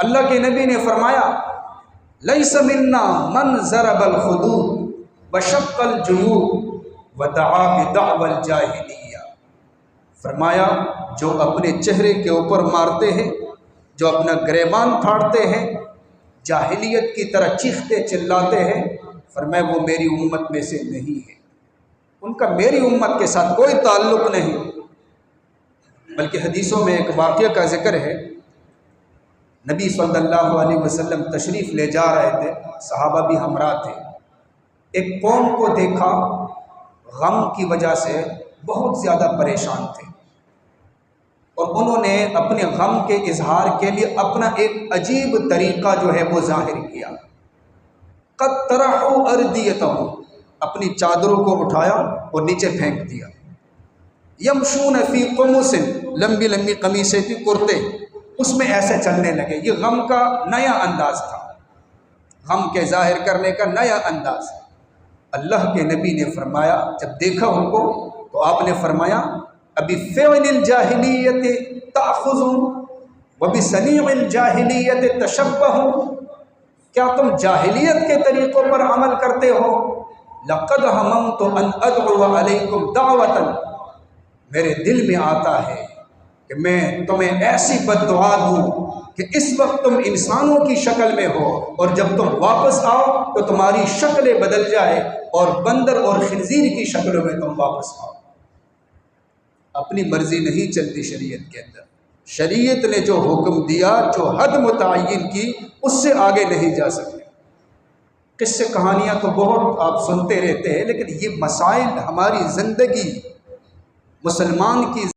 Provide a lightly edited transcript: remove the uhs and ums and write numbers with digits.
اللہ کے نبی نے فرمایا لیس منا من ضرب الخدود وشق الجیوب ودعا بدعوى الجاہلیہ، فرمایا جو اپنے چہرے کے اوپر مارتے ہیں، جو اپنا گریبان پھاڑتے ہیں، جاہلیت کی طرح چیختے چلاتے ہیں، فرمایا وہ میری امت میں سے نہیں ہے، ان کا میری امت کے ساتھ کوئی تعلق نہیں۔ بلکہ حدیثوں میں ایک واقعہ کا ذکر ہے، نبی صلی اللہ علیہ وسلم تشریف لے جا رہے تھے، صحابہ بھی ہمراہ تھے، ایک قوم کو دیکھا غم کی وجہ سے بہت زیادہ پریشان تھے، اور انہوں نے اپنے غم کے اظہار کے لیے اپنا ایک عجیب طریقہ جو ہے وہ ظاہر کیا۔ قد طرحوا اردیتهم، اپنی چادروں کو اٹھایا اور نیچے پھینک دیا۔ یمشون فی قمص، لمبی لمبی قمیصیں تھی، کرتے، اس میں ایسے چلنے لگے۔ یہ غم کا نیا انداز تھا، غم کے ظاہر کرنے کا نیا انداز۔ اللہ کے نبی نے فرمایا، جب دیکھا ان کو تو آپ نے فرمایا ابی فعل الجاہلیت تأخذون وبصنیع الجاہلیت تشبہون، کیا تم جاہلیت کے طریقوں پر عمل کرتے ہو؟ لقد ہممت ان ادعو علیکم دعوۃ، میرے دل میں آتا ہے کہ میں تمہیں ایسی بد دعا دوں کہ اس وقت تم انسانوں کی شکل میں ہو، اور جب تم واپس آؤ تو تمہاری شکلیں بدل جائے اور بندر اور خنزیر کی شکلوں میں تم واپس آؤ۔ اپنی مرضی نہیں چلتی شریعت کے اندر، شریعت نے جو حکم دیا، جو حد متعین کی، اس سے آگے نہیں جا سکتے۔ قصے کہانیاں تو بہت آپ سنتے رہتے ہیں، لیکن یہ مسائل ہماری زندگی، مسلمان کی